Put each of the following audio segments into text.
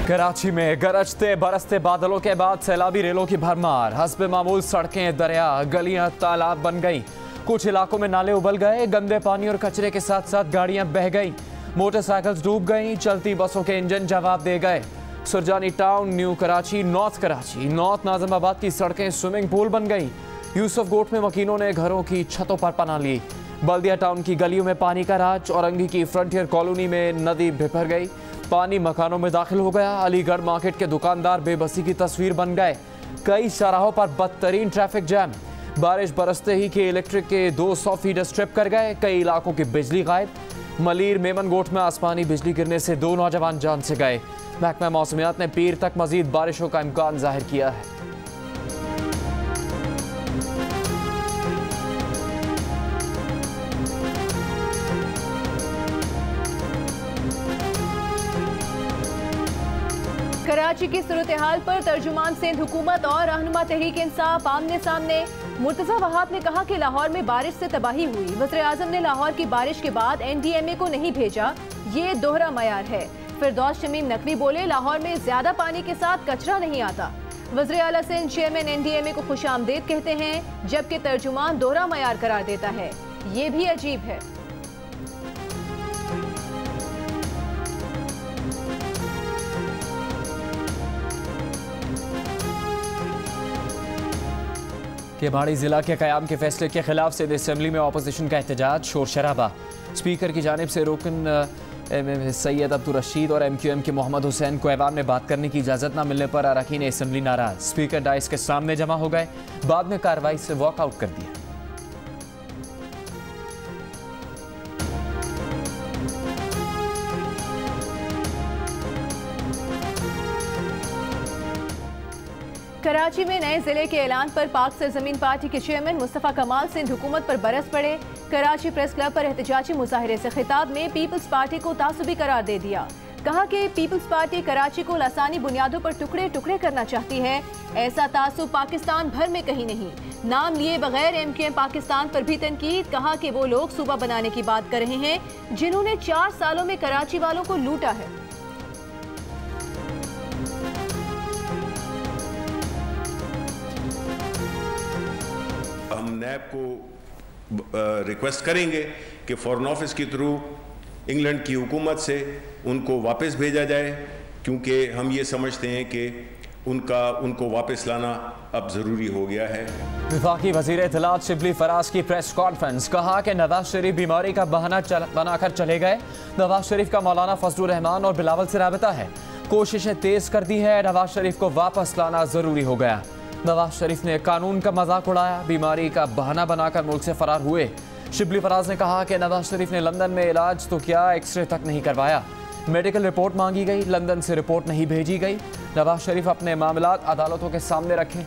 कराची में गरजते बरसते बादलों के बाद सैलाबी रेलों की भरमार। हस्बे मामूल सड़कें, दरिया, गलियां तालाब बन गई। कुछ इलाकों में नाले उबल गए। गंदे पानी और कचरे के साथ साथ गाड़ियां बह गई। मोटरसाइकिल्स डूब गई। चलती बसों के इंजन जवाब दे गए। Surjani town, new Karachi, north Nazimabad की सड़कें स्विमिंग पूल बन गई। यूसुफ गोट में मकीनों ने घरों की छतों पर पनाह ली। बल्दिया टाउन की गलियों में पानी का राज। औरंगी की फ्रंटियर कॉलोनी में नदी बिफर गई। पानी मकानों में दाखिल हो गया। अलीगढ़ मार्केट के दुकानदार बेबसी की तस्वीर बन गए। कई शाहराहों पर बदतरीन ट्रैफिक जैम। बारिश बरसते ही के इलेक्ट्रिक के 200 फीडर स्ट्रिप कर गए। कई इलाकों की बिजली गायब। मलीर मेमन गोट में आसमानी बिजली गिरने से 2 नौजवान जान से गए। महकमा मौसमियात ने पीर तक मजीद बारिशों का इम्कान जाहिर किया है। कराची की सूरत हाल पर तर्जुमान सिंध हुकूमत और रहनुमा तहरीक इंसाफ आमने सामने। मुर्तजा वहाब ने कहा कि लाहौर में बारिश से तबाही हुई। वज़ीर आज़म ने लाहौर की बारिश के बाद NDMA को नहीं भेजा, ये दोहरा मयार है। फिरदौस शमीम नकवी बोले, लाहौर में ज्यादा पानी के साथ कचरा नहीं आता। वज़ीर आला सिंध चेयरमैन NDMA को खुशामदीद कहते हैं, जबकि तर्जुमान दोहरा मयार करार देता है। ये भी अजीब है। केबाड़ी जिला के क़याम के फैसले के खिलाफ सिंध असेंबली में अपोजिशन का एहतजाज, शोर शराबा। स्पीकर की जानिब से रुकन सैयद अब्दुल रशीद और MQM के मोहम्मद हुसैन को ऐवान में बात करने की इजाज़त न मिलने पर अरकान असेंबली नाराज। स्पीकर डाइस के सामने जमा हो गए। बाद में कार्रवाई से वॉकआउट कर दिया। कराची में नए जिले के ऐलान पर पाक सरजमीन पार्टी के चेयरमैन मुस्तफ़ा कमाल सिंध हुकूमत पर बरस पड़े। कराची प्रेस क्लब पर एहतजाजी मुजाहिरे से खिताब में पीपल्स पार्टी को तासुबी करार दे दिया। कहा कि पीपल्स पार्टी कराची को लासानी बुनियादों पर टुकड़े टुकड़े करना चाहती है। ऐसा तासुब पाकिस्तान भर में कहीं नहीं। नाम लिए बगैर MQM पाकिस्तान पर भी तनकीद। कहा कि वो लोग सूबा बनाने की बात कर रहे हैं जिन्होंने 4 सालों में कराची वालों को लूटा है। हम नैब को रिक्वेस्ट करेंगे कि फॉरेन ऑफिस के थ्रू इंग्लैंड की हुकूमत से उनको वापस भेजा जाए, क्योंकि हम ये समझते हैं कि उनको वापस लाना अब ज़रूरी हो गया है। वफाकी वज़ीर इत्तलात शिबली फराज की प्रेस कॉन्फ्रेंस। कहा कि नवाज शरीफ बीमारी का बहाना बनाकर चले गए। नवाज शरीफ का मौलाना फजलुर रहमान और बिलावल से राबिता है। कोशिशें तेज़ कर दी है। नवाज शरीफ को वापस लाना ज़रूरी हो गया। नवाज शरीफ ने कानून का मजाक उड़ाया। बीमारी का बहाना बनाकर मुल्क से फरार हुए। शिबली फराज ने कहा कि नवाज शरीफ ने लंदन में इलाज तो क्या, एक्सरे तक नहीं करवाया। मेडिकल रिपोर्ट मांगी गई, लंदन से रिपोर्ट नहीं भेजी गई। नवाज शरीफ अपने मामलात अदालतों के सामने रखें।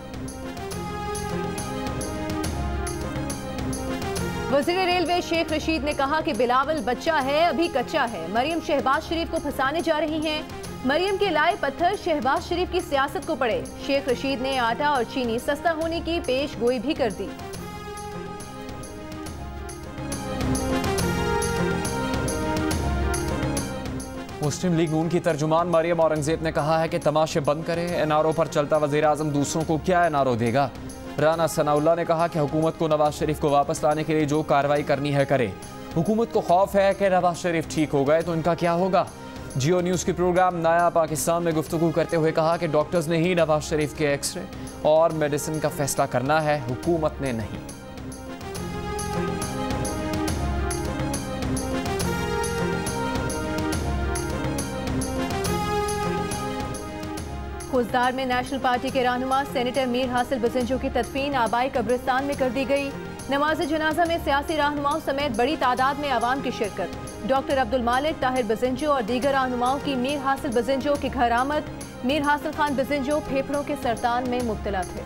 वज़ीर रेलवे शेख रशीद ने कहा कि बिलावल बच्चा है, अभी कच्चा है। मरियम शहबाज शरीफ को फंसाने जा रही हैं। मरियम के लाए पत्थर शहबाज शरीफ की सियासत को पड़े। शेख रशीद ने आटा और चीनी सस्ता होने की पेश गोई भी कर दी। मुस्लिम लीग नून की तर्जुमान मरियम औरंगजेब ने कहा है कि तमाशे बंद करें। NRO पर चलता वज़ीर आज़म दूसरों को क्या NRO देगा। राना सनाउल्लाह ने कहा कि हुकूमत को नवाज शरीफ को वापस लाने के लिए जो कार्रवाई करनी है करे। हुकूमत को खौफ है कि नवाज शरीफ ठीक हो गए तो इनका क्या होगा। जियो न्यूज़ के प्रोग्राम नया पाकिस्तान में गुफ्तगू करते हुए कहा कि डॉक्टर्स ने ही नवाज शरीफ के एक्सरे और मेडिसिन का फैसला करना है, हुकूमत ने नहीं। खुजदार में नेशनल पार्टी के रहनुमा सेनेटर मीर हासिल बजिंजो की तदफीन आबाई कब्रिस्तान में कर दी गई। नमाज जनाजा में सियासी रहनुमाओं समेत बड़ी तादाद में आवाम की शिरकत। डॉक्टर अब्दुल मालिक, ताहिर बजिंजो और दीगर रहनुमाओं की मीर हासिल बजिंजो के घर आमद। मीर हासिल खान बजिंजो फेफड़ों के सरतान में मुब्तला थे।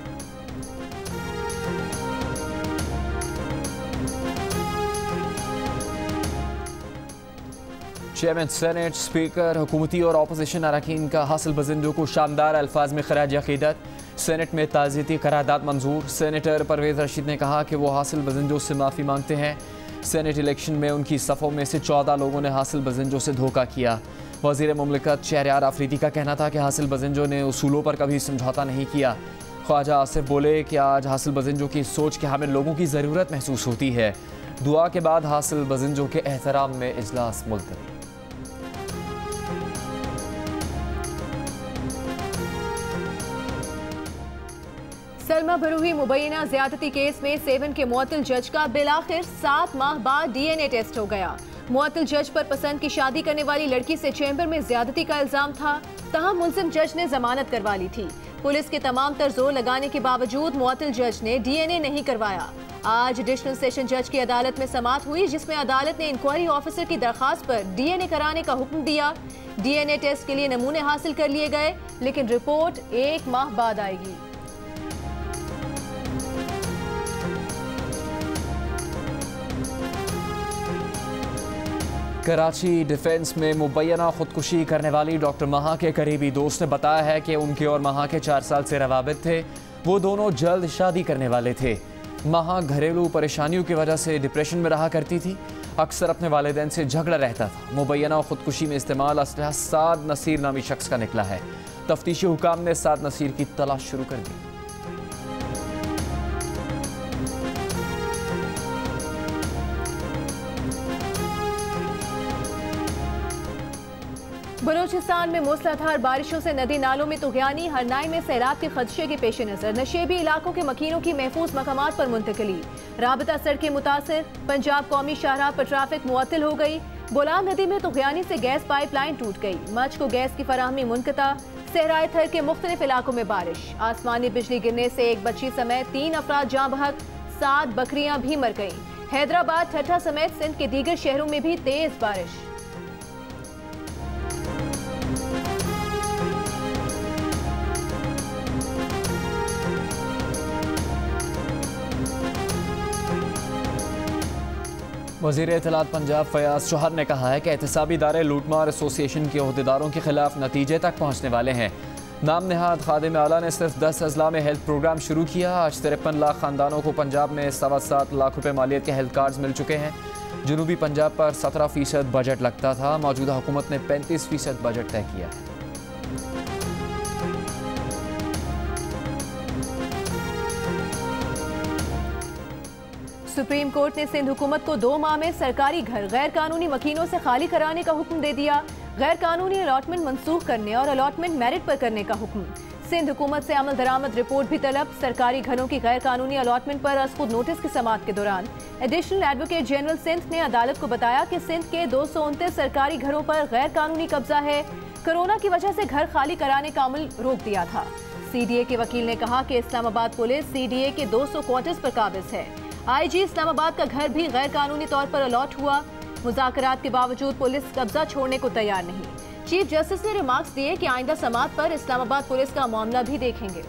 चेयरमैन सेनेट, स्पीकर, हुकूमती और अपोजिशन अरकान का हासिल बजिंजो को शानदार अल्फाज में खराज अकीदत। सेनेट में ताज़ियती करारदाद मंजूर। सेनेटर परवेज़ रशीद ने कहा कि वो हासिल बजिंजो से माफ़ी मांगते हैं। सेनेट इलेक्शन में उनकी सफ़ों में से 14 लोगों ने हासिल बजिंजो से धोखा किया। वज़ीर मुमलिकत शहरयार आफरीदी का कहना था कि हासिल बजिंजो ने उसूलों पर कभी समझौता नहीं किया। ख्वाजा आसिफ बोले कि आज हासिल बजिंजो की सोच के हमें लोगों की ज़रूरत महसूस होती है। दुआ के बाद हासिल बजिंजो के एहतराम में इजलास मुलतवी। सलमा बरूही मुबैना ज्यादती केस में 7 के मुअत्तल जज का बिलाखिर 7 माह बाद DNA टेस्ट हो गया। मुअत्तल जज पर पसंद की शादी करने वाली लड़की से चैम्बर में ज्यादती का इल्जाम था, तहम मुल्जिम जज ने जमानत करवा ली थी। पुलिस के तमाम तर जोर लगाने के बावजूद मुअत्तल जज ने DNA नहीं करवाया। आज एडिशनल सेशन जज की अदालत में समाअत हुई, जिसमें अदालत ने इंक्वायरी ऑफिसर की दरखास्त पर DNA कराने का हुक्म दिया। DNA टेस्ट के लिए नमूने हासिल कर लिए गए, लेकिन रिपोर्ट 1 माह बाद आएगी। कराची डिफेंस में मुबैना खुदकुशी करने वाली डॉक्टर महा के करीबी दोस्त ने बताया है कि उनके और महा के 4 साल से रवाबित थे। वो दोनों जल्द शादी करने वाले थे। महा घरेलू परेशानियों की वजह से डिप्रेशन में रहा करती थी, अक्सर अपने वालिदैन से झगड़ा रहता था। मुबैना खुदकुशी में इस्तेमाल असलहा साद नसीर नामी शख्स का निकला है। तफ्तीशी हुकाम ने साद नसीर की तलाश शुरू कर दी। बलूचिस्तान में मूसलाधार बारिशों से नदी नालों में तुग़यानी, हरनाई में सैलाब के खदशे के पेश नजर नशेबी इलाकों के मकीनों की महफूज मकामात पर मुंतकिली। राबता सड़कें मुतासिर, पंजाब कौमी शाहराह पर ट्रैफिक मुअत्तल हो गई। बोलान नदी में तुग़यानी से गैस पाइपलाइन टूट गई। मच को गैस की फराहमी मुनक़ता। सहराए थर के मुख्तलिफ इलाकों में बारिश। आसमानी बिजली गिरने से एक बच्ची समेत 3 अफराद जाँ बहक, 7 बकरियां भी मर गईं। हैदराबाद, ठट्ठा समेत सिंध के दीगर शहरों में भी तेज बारिश। वज़ीर इत्तलात पंजाब फयाज चौहान ने कहा है कि एहतसाबी इदारे लूटमार एसोसिएशन के अहदेदारों के खिलाफ नतीजे तक पहुँचने वाले हैं। नाम नहाद खादिम आला ने सिर्फ 10 अजला में हेल्थ प्रोग्राम शुरू किया। आज 53 लाख ख़ानदानों को पंजाब में 7.25 लाख रुपए मालियत के हेल्थ कार्ड्स मिल चुके हैं। जनूबी पंजाब पर 17% बजट लगता था, मौजूदा हुकूमत ने 35% बजट तय किया है। सुप्रीम कोर्ट ने सिंध हुकूमत को 2 माह में सरकारी घर गैर कानूनी मकीनों से खाली कराने का हुक्म दे दिया। गैर कानूनी अलॉटमेंट मंसूख करने और अलॉटमेंट मेरिट पर करने का हुक्म। सिंध हुकूमत से अमल दरामद रिपोर्ट भी तलब। सरकारी घरों की गैर कानूनी अलॉटमेंट पर अज खुद नोटिस की समाअत के दौरान एडिशनल एडवोकेट जनरल सिंध ने अदालत को बताया कि सिंध के 229 सरकारी घरों पर गैर कानूनी कब्जा है। कोरोना की वजह से घर खाली कराने का अमल रोक दिया था। CDA के वकील ने कहा कि इस्लामाबाद पुलिस CDA के 200 क्वार्टर्स पर काबिज है। IG इस्लामाबाद का घर भी गैर कानूनी तौर पर अलॉट हुआ। मुज़ाकरात के बावजूद पुलिस कब्जा छोड़ने को तैयार नहीं। चीफ जस्टिस ने रिमार्क्स दिए कि आइंदा समाअत पर इस्लामाबाद पुलिस का मामला भी देखेंगे।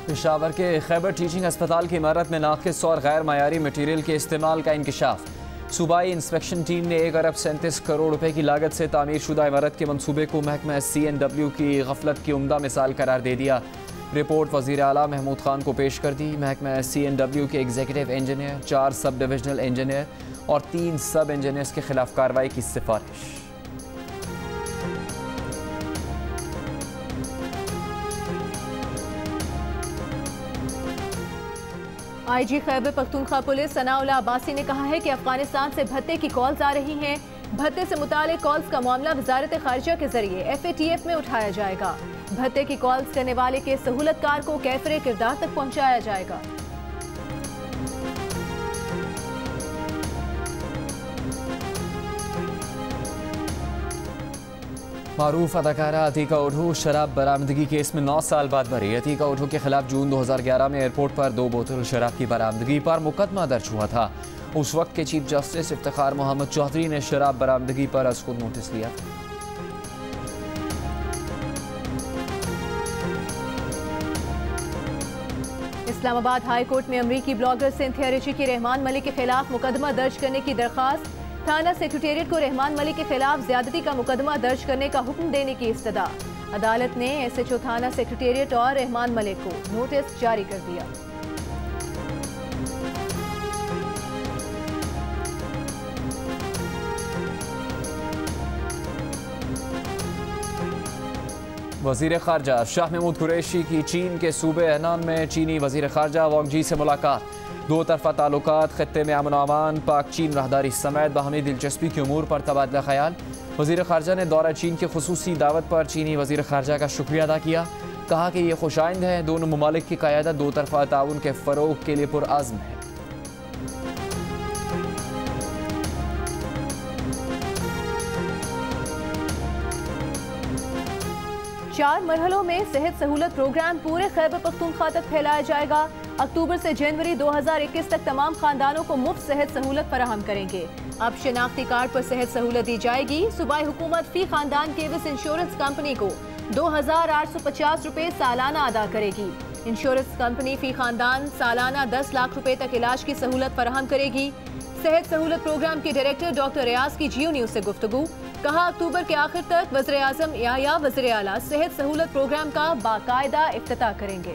पेशावर के खैबर टीचिंग अस्पताल की इमारत में नाक़िस और गैर मायारी मटीरियल के इस्तेमाल का इंकशाफ। सूबाई इंस्पेक्शन टीम ने 1 अरब 37 करोड़ रुपए की लागत से तामीर शुदा इमारत के मंसूबे को महकमा CNW की गफलत की उम्दा मिसाल करार दे दिया। रिपोर्ट वज़ीर आला महमूद खान को पेश कर दी। महकमा CNW के executive engineer, 4 sub divisional engineer और 3 सब इंजीनियर्स के खिलाफ कार्रवाई की सिफारिश। IG खैबर पख्तूनख्वा पुलिस सनाउल्लाह अब्बासी ने कहा है कि अफगानिस्तान से भत्ते की कॉल्स आ रही हैं। भत्ते से मुतालिक कॉल्स का मामला वजारत खारिजा के जरिए FATF में उठाया जाएगा। भत्ते की कॉल्स करने वाले के सहूलतकार को कैफरे किरदार तक पहुंचाया जाएगा। मारूफ अदाकारा अतीका ओढू शराब बरामदगी केस में 9 साल बाद बरी। अतीका ओढू के खिलाफ जून 2011 में एयरपोर्ट पर 2 बोतल शराब की बरामदगी पर मुकदमा दर्ज हुआ था। उस वक्त के चीफ जस्टिस इफ्तिखार मोहम्मद चौधरी ने शराब बरामदगी पर अज खुद नोटिस लिया। इस्लामाबाद हाई कोर्ट में अमरीकी ब्लॉगर सिंथिया रिची की रहमान मलिक के खिलाफ मुकदमा दर्ज करने की दरखास्त। थाना सेक्रेटेरिएट को रहमान मलिक के खिलाफ ज्यादती का मुकदमा दर्ज करने का हुक्म देने की इस्तदा। अदालत ने SHO थाना सेक्रेटेरिएट और रहमान मलिक को नोटिस जारी कर दिया। वजीर खारजा शाह महमूद कुरैशी की चीन के सूबे हेनान में चीनी वजीर खारजा वांग जी से मुलाकात। दो तरफा ताल्लुकात, खत्ते में अमन अमान, पाक चीन राहदारी समेत बाहमी दिलचस्पी की उमूर पर तबादला ख्याल। वजीर खारजा ने दौरा चीन की खुसूसी दावत पर चीनी वजीर खारजा का शुक्रिया अदा किया। कहा कि ये खुशाइंद है, दोनों ममालिक की क़यादत दो तरफा ताउन के फ़रोग़ के लिए पुरअज़्म है। चार मरहलों में सेहत सहूलत प्रोग्राम पूरे खैबर पख्तूनख्वा तक फैलाया जाएगा। अक्टूबर से जनवरी 2021 तक तमाम खानदानों को मुफ्त सेहत सहूलत फराहम करेंगे। अब शिनाख्ती कार्ड पर सेहत सहूलत दी जाएगी। सूबाई हुकूमत फी खानदान केविस इंश्योरेंस कंपनी को 2850 रुपए सालाना अदा करेगी। इंश्योरेंस कंपनी फी खानदान सालाना 10 लाख रुपए तक इलाज की सहूलत फराहम करेगी। सेहत सहूलत प्रोग्राम के डायरेक्टर डॉक्टर रियाज की जियो न्यूज से गुफ्तगू। कहा, अक्टूबर के आखिर तक वज़ीर आज़म या वज़ीर आला सेहत सहूलत प्रोग्राम का बाकायदा इफ्तिताह करेंगे।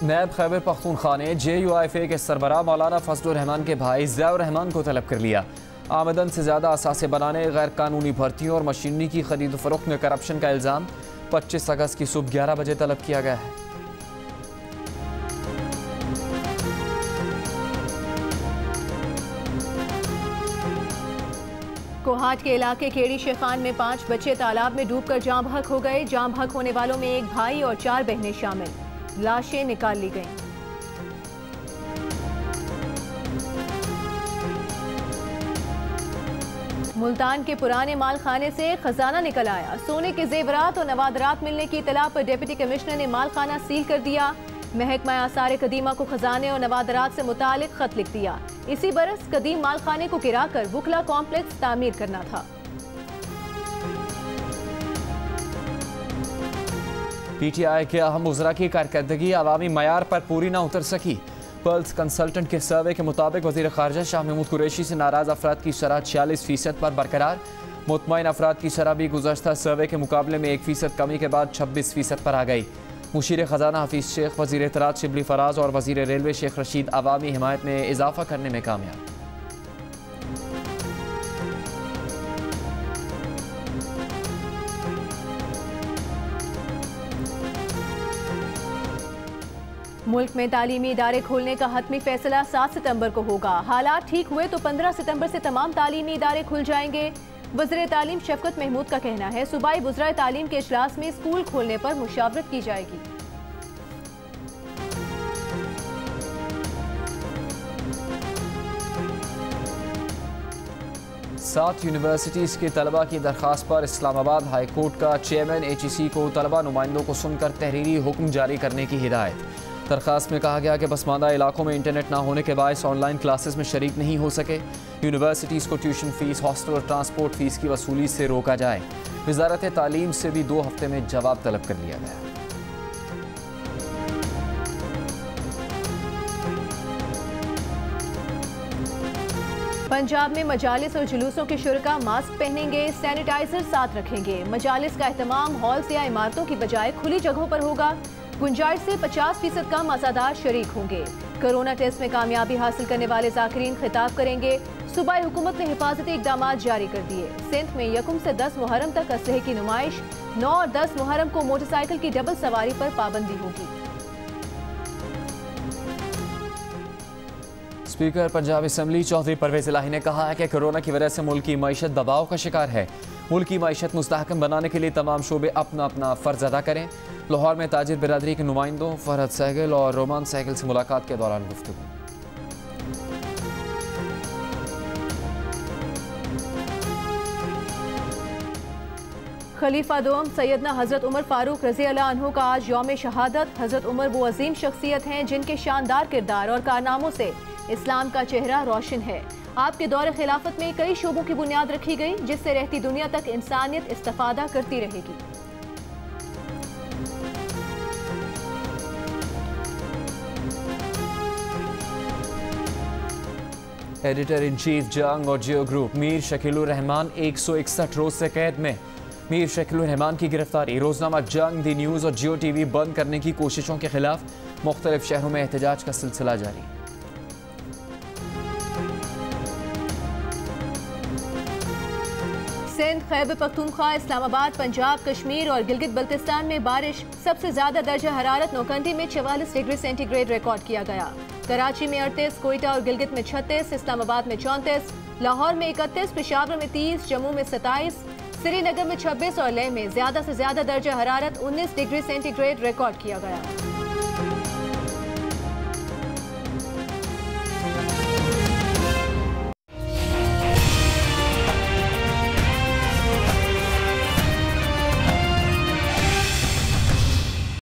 नैब खैबर पख्तूनख्वा ने JUIFA के सरबराह मौलाना फजलुर रहमान के भाई ज़ियाउर रहमान को तलब कर लिया। आमदन से ज़्यादा असासे बनाने, गैर कानूनी भर्तियों और मशीनरी की खरीद फरोख्त में करप्शन का इल्ज़ाम 25 अगस्त की सुबह 11 बजे तलब किया गया है। कोहाट के इलाके खेड़ी शेखान में 5 बच्चे तालाब में डूबकर जाँ बहक हो गए। जाँ बहक होने वालों में एक भाई और 4 बहनें शामिल। लाशें निकाल ली गईं। मुल्तान के पुराने माल खाने से खजाना निकल आया। सोने के जेवरात और नवादरात मिलने की इतला पर डिप्टी कमिश्नर ने माल खाना सील कर दिया। महकमा आसार कदीमा को खजाने और नवादरात से मुतालिक खत लिख दिया। इसी बरस कदीम माल खाने को गिराकर बुकला कॉम्प्लेक्स तामीर करना था। PTI के अहम उज़रा की कारकर्दगी अवामी मयार पर पूरी ना उतर सकी। पल्स कंसल्टेंट के सर्वे के मुताबिक वज़ीर ख़ारजा शाह महमूद कुरैशी से नाराज़ अफराद की शरह 46% पर बरकरार। मुतमईन अफराद की शरह भी गुज़श्ता सर्वे के मुकाबले में 1% कमी के बाद 26% पर आ गई। मुशीर ख़जाना हफीज़ शेख, वज़ीर इत्तलात शिबली फराज और वज़ीर रेलवे शेख रशीद अवामी हिमायत में इजाफा करने में कामयाब। मुल्क में तालीमी इदारे खोलने का हतमी फैसला 7 सितंबर को होगा। हालात ठीक हुए तो 15 सितंबर से तमाम तालीमी इदारे खुल जाएंगे। वज़ीर तालीम शफकत महमूद का कहना है, सूबाई वज़राए तालीम के इजलास में स्कूल खोलने पर मुशावरत की जाएगी। सात यूनिवर्सिटीज़ के तलबा की दरख्वास्त पर इस्लामाबाद हाई कोर्ट का चेयरमैन HEC को तलबा नुमाइंदों को सुनकर तहरीरी हुक्म जारी करने की हिदायत। दरख्वास्त में कहा गया कि पसमानदा इलाकों में इंटरनेट ना होने के बायस ऑनलाइन क्लासेस में शरीक नहीं हो सके। यूनिवर्सिटीज़ को ट्यूशन फ़ीस, हॉस्टल और ट्रांसपोर्ट फ़ीस की वसूली से रोका जाए। वज़ारत तालीम से भी 2 हफ्ते में जवाब तलब कर लिया गया। पंजाब में मजालिस और जुलूसों के शुरका मास्क पहनेंगे, सैनिटाइजर साथ रखेंगे। मजालिस का एहतमाम हॉल्स या इमारतों की बजाय खुली जगहों पर होगा। गुंजाइश से 50% कम अज़ादार शरीक होंगे। कोरोना टेस्ट में कामयाबी हासिल करने वाले ज़ाकिरीन खिताब करेंगे। सूबाई हुकूमत ने हिफाजती इक़दाम जारी कर दिए। सिंध में 1 से 10 मुहर्रम तक असलहे की नुमाइश। 9 और 10 मुहर्रम को मोटरसाइकिल की डबल सवारी पर पाबंदी होगी। स्पीकर पंजाब असम्बली चौधरी परवेज इलाही ने कहा है कि कोरोना की वजह से मुल्क की मईशत दबाव का शिकार है। मुल्क की मईशत मुस्तहकम बनाने के लिए तमाम शोबे अपना अपना फ़र्ज अदा करें। लाहौर में ताजिर बिरादरी के नुमाइंदों फरहद सहगल और रोमान सहगल से मुलाकात के दौरान गुफ्तगू। खलीफा दोम सैयदना हज़रत उमर फारूक रज़ी अल्लाह अन्हु का आज यौम शहादत। हज़रत उमर वो अजीम शख्सियत हैं जिनके शानदार किरदार और कारनामों से इस्लाम का चेहरा रोशन है। आपके दौर खिलाफत में कई शोबों की बुनियाद रखी गई, जिससे रहती दुनिया तक इंसानियत इस्तिफादा करती रहेगी। एडिटर इन चीफ जंग और जियो ग्रुप मीर शकीलुर रहमान 161 रोज से कैद में। मीर शकीलुर रहमान की गिरफ्तारी। रोजनामा जंग, दी न्यूज़ और जियो टीवी बंद करने की कोशिशों के खिलाफ मुख्तलिफ शहरों में एहतजाज का सिलसिला जारी। सिंध, खैबर पख्तूनख्वा, इस्लामाबाद, पंजाब, कश्मीर और गिलगित बल्तिस्तान में बारिश। सबसे ज्यादा दर्जा हरारत नौकंदी में 44 डिग्री सेंटीग्रेड रिकॉर्ड किया गया। कराची में 38, कोयटा और गिलगित में 36, इस्लामाबाद में 34, लाहौर में 31, पेशावर में 30, जम्मू में 27, श्रीनगर में 26 और लेह में ज्यादा से ज्यादा दर्जा हरारत 19 डिग्री सेंटीग्रेड रिकॉर्ड किया गया।